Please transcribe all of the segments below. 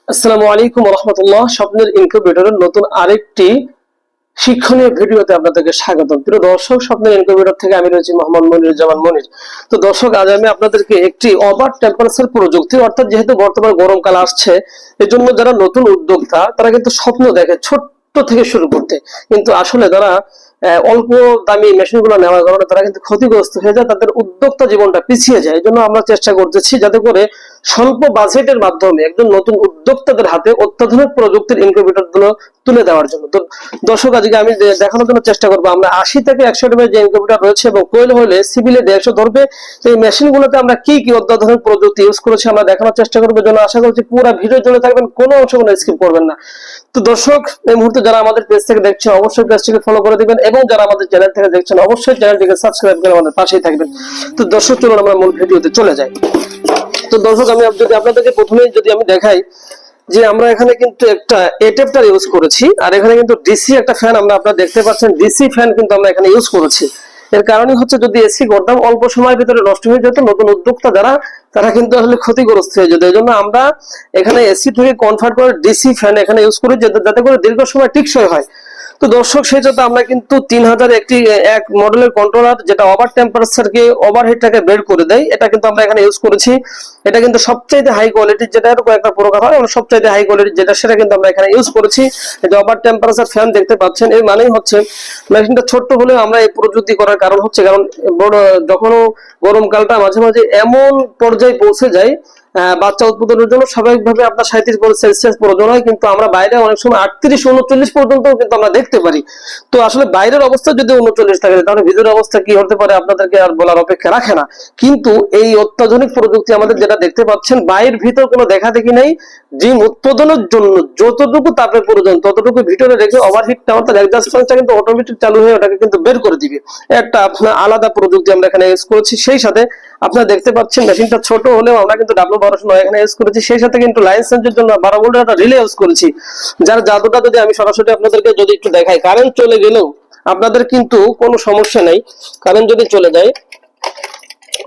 আসসালামু আলাইকুম ওয়া রাহমাতুল্লাহ। স্বপ্নের ইনকিউবেটরের নতুন আরেকটি শিক্ষণীয় ভিডিওতে আপনাদেরকে স্বাগতম। প্রিয় দর্শক, স্বপ্নের ইনকিউবেটর থেকে আমি রয়েছি মোহাম্মদ মনিরুজ্জামান মনির। তো দর্শক, আজ আমি আপনাদেরকে একটি ওভার টেম্পারেচার প্রযুক্তি, অর্থাৎ যেহেতু বর্তমানে গরমকাল আসছে, এজন্য যারা নতুন উদ্যোক্তা তারা কিন্তু স্বপ্ন দেখে ছোট্ট থেকে শুরু করতে, কিন্তু আসলে তারা অল্প দামি মেশিনগুলো নেওয়ার কারণে তারা কিন্তু ক্ষতিগ্রস্ত হয়ে যায়, তাদের উদ্যোক্তা জীবনটা পিছিয়ে যায়। এই জন্য আমরা চেষ্টা করতেছি যাতে করে স্বল্প বাজেটের মাধ্যমে একজন নতুন উদ্যোক্তাদের হাতে অত্যাধুনিক প্রযুক্তির ইনকিউবেটর গুলো তুলে দেওয়ার জন্য। তো দর্শক, আজকে আমি দেখানোর জন্য চেষ্টা করবো আমরা 80 থেকে 100 ডিভাইস যে ইনকিউবেটর রয়েছে এবং কোয়েল হলে সিভিলে 150 ধরবে, এই মেশিনগুলোতে আমরা কি কি অত্যাধুনিক প্রযুক্তি ইউজ করেছি আমরা দেখানোর চেষ্টা করবো। জন্য আশা করছি পুরো ভিডিও জুড়ে থাকবেন, কোনো অংশ কোনো স্কিপ করবেন না। তো দর্শক, এই মুহূর্তে যারা আমাদের পেজ থেকে দেখছেন অবশ্যই পেজটিকে ফলো করে দিবেন এবং যারা আমাদের চ্যানেল থেকে দেখছেন অবশ্যই চ্যানেলটিকে সাবস্ক্রাইব করে আমাদের পাশেই থাকবেন। তো দর্শক, চলুন আমরা মূল ভিডিওতে চলে যাই। তো দর্শক, আমি যদি আপনাদেরকে প্রথমেই যদি আমি দেখাই যে আমরা এখানে কিন্তু একটা এডাপ্টার ইউজ করেছি, আর এখানে কিন্তু ডিসি একটা ফ্যান আপনারা দেখতে পাচ্ছেন, ডিসি ফ্যান কিন্তু আমরা এখানে ইউজ করেছি। এর কারণই হচ্ছে যদি এসি করতাম অল্প সময়ের ভিতরে নষ্ট হয়ে যেত, নতুন উদ্যোক্তা যারা তারা কিন্তু আসলে ক্ষতিগ্রস্ত হয়ে যেত। এই জন্য আমরা এখানে এসি থেকে কনভার্ট করে ডিসি ফ্যান এখানে ইউজ করি, যাতে করে দীর্ঘ সময় টিকসই হয়। তো দর্শক, সেই জন্য আমরা কিন্তু 3000 একটি এক মডেলের কন্ট্রোলার, যেটা ওভার টেম্পারেচারকে ওভারহিটটাকে বের করে দেয়, এটা কিন্তু আমরা এখানে ইউজ করেছি। এটা কিন্তু সবচাইতে হাই কোয়ালিটির, যেটা এর কয়েকটা প্রকার হয়, আমরা সবচাইতে হাই কোয়ালিটির যেটা সেটা কিন্তু আমরা এখানে ইউজ করেছি। এটা ওভার টেম্পারেচার ফ্যান দেখতে পাচ্ছেন। এর মানেই হচ্ছে মেশিনটা ছোট্ট হলেও আমরা এই প্রযুক্তি করার কারণ হচ্ছে কারণ বড় যখন গরমকালটা মাঝে মাঝে এমন পর্যায়ে পৌঁছে যায় বাচ্চা উৎপাদনের জন্য স্বাভাবিকভাবে আপনার 37°C প্রয়োজন হয়, কিন্তু আমরা বাইরে অনেক সময় 38-39 পর্যন্ত কিন্তু আমরা দেখতে পারি। তো আসলে বাইরের অবস্থা যদি 39 থাকে তাহলে ভিতরের অবস্থা কি হতে পারে আপনাদেরকে আর বলার অপেক্ষা রাখে না। কিন্তু এই অত্যাধুনিক প্রযুক্তি আমাদের যেটা দেখতে পাচ্ছেন, বাইরের ভিতর কোনো দেখা দেখি নাই, ডিম উৎপাদনের জন্য যতটুকু তাপের প্রয়োজন ততটুকু ভিতরে রেখে ওভারহিটটা অর্থাৎ এক্সস্ট ফ্যানটা কিন্তু অটোমেটিক চালু হয়ে ওটাকে কিন্তু বের করে দিবে। একটা আপনার আলাদা প্রযুক্তি আমরা এখানে ইউজ করেছি। সেই সাথে আপনারা দেখতে পাচ্ছেন মেশিনটা ছোট হলেও আমরা কিন্তু W1209 এখানে ইউজ করেছি। সেই সাথে কিন্তু লাইন চেঞ্জের জন্য 12 ভোল্টের একটা রিলে ইউজ করেছি, যার জাদুটা যদি আমি সরাসরি আপনাদেরকে যদি একটু দেখাই, কারেন্ট চলে গেলেও আপনাদের কিন্তু কোনো সমস্যা নাই। কারেন্ট যদি চলে যায়,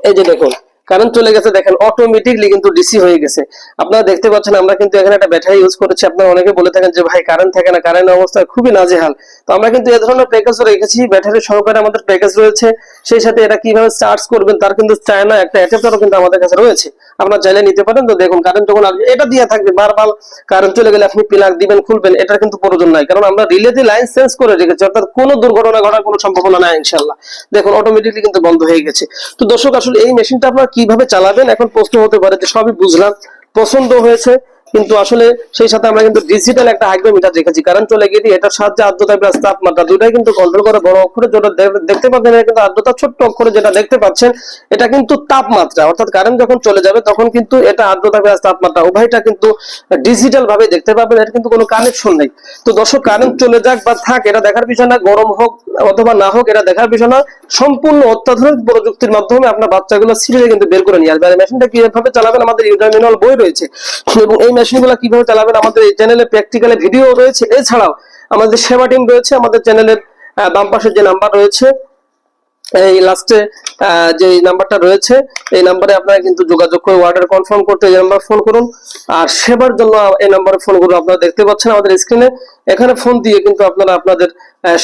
এই যে দেখুন কারেন্ট চলে গেছে, দেখেন অটোমেটিকলি কিন্তু ডিসি হয়ে গেছে। আপনারা দেখতে পাচ্ছেন আমরা কিন্তু এখানে একটা ব্যাটারি ইউজ করেছি। আপনারা অনেকে বলে থাকেন যে ভাই কারেন্ট থাকে না, কারেন্ট অবস্থা খুবই নাজেহাল। তো আমরা কিন্তু এই ধরনের প্যাকেজও রেখেছি, ব্যাটারি সহকারে আমাদের প্যাকেজ রয়েছে। সেই সাথে এটা কিভাবে চার্জ করবেন তার কিন্তু চায়না একটা অ্যাডাপ্টারও কিন্তু আমাদের কাছে রয়েছে, আপনারা চাইলে নিতে পারেন। তো দেখুন কারেন্ট যখন আসবে এটা দিয়ে থাকবে, বারবার কারেন্ট চলে গেলে আপনি প্লাগ দিবেন খুলবেন, এটার কিন্তু প্রয়োজন নাই, কারণ আমরা রিলেতে লাইন চেঞ্জ করে রেখেছি, অর্থাৎ কোনো দুর্ঘটনা ঘটার কোনো সম্ভাবনা নাই ইনশাআল্লাহ। দেখুন অটোমেটিকলি কিন্তু বন্ধ হয়ে গেছে। তো দর্শক, আসলে এই মেশিনটা আপনারা কিভাবে চালাবেন এখন প্রশ্ন হতে পারে যে সবই বুঝলাম, পছন্দ হয়েছে, কিন্তু আসলে সেই সাথে আমরা কিন্তু ডিজিটাল একটা হাইগ্রোমিটার রেখেছি। কারেন্ট চলে গেলে এটার সাহায্যে আর্দ্রতা প্লাস তাপমাত্রা দুটাই কিন্তু কন্ট্রোল করে। বড় অক্ষরে যেটা দেখতে পাচ্ছেন এটা কিন্তু আর্দ্রতা, ছোট্ট অক্ষরে যেটা দেখতে পাচ্ছেন এটা কিন্তু তাপমাত্রা, অর্থাৎ কারেন্ট যখন চলে যাবে তখন কিন্তু এটা আর্দ্রতা প্লাস তাপমাত্রা উভয়টা কিন্তু ডিজিটাল ভাবে দেখতে পাবেন, এর কিন্তু কোনো কানেকশন নেই। তো দর্শক, কারেন্ট চলে যাক বা থাক এটা দেখার বিষয় না, গরম হোক অথবা না হোক এটা দেখার বিষয় না, সম্পূর্ণ অত্যাধুনিক প্রযুক্তির মাধ্যমে আপনার বাচ্চাগুলো সিরিয়ালে কিন্তু বের করে নিয়ে আসবে। আর মেশিনটা কিভাবে চালাবেন আমাদের ইউজার ম্যানুয়াল বই রয়েছে, এবং এই মেশিনগুলো কিভাবে চালাবেন আমাদের এই চ্যানেলে প্র্যাকটিক্যালি ভিডিও রয়েছে। এছাড়াও আমাদের সেবা টিম রয়েছে, আমাদের চ্যানেলের বাম পাশে যে নাম্বার রয়েছে, এই লাস্টে যে নাম্বারটা রয়েছে এই নাম্বারে আপনারা কিন্তু যোগাযোগ করে অর্ডার কনফার্ম করতে এই নাম্বার ফোন করুন, আর সেবার জন্য এই নাম্বারে ফোন করুন। আপনারা দেখতে পাচ্ছেন আমাদের স্ক্রিনে, এখানে ফোন দিয়ে কিন্তু আপনারা আপনাদের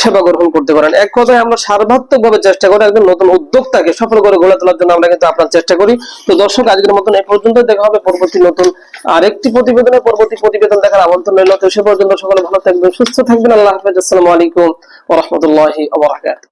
সেবা গ্রহণ করতে পারেন। এক কথায় আমরা সার্বাত্মকভাবে চেষ্টা করি একজন নতুন উদ্যোক্তাকে সফল করে গড়ে তোলার জন্য আমরা কিন্তু আপনার চেষ্টা করি। তো দর্শক, আজকের মতন এই পর্যন্ত, দেখা হবে পরবর্তী নতুন আরেকটি প্রতিবেদনে। পরবর্তী প্রতিবেদন দেখার আমন্ত্রণ রইল। তো সে পর্যন্ত সকলে ভালো থাকবেন, সুস্থ থাকবেন। আল্লাহ হাফেজ। আসসালামু আলাইকুম ওয়া রাহমাতুল্লাহি ওয়া বারাকাতুহু।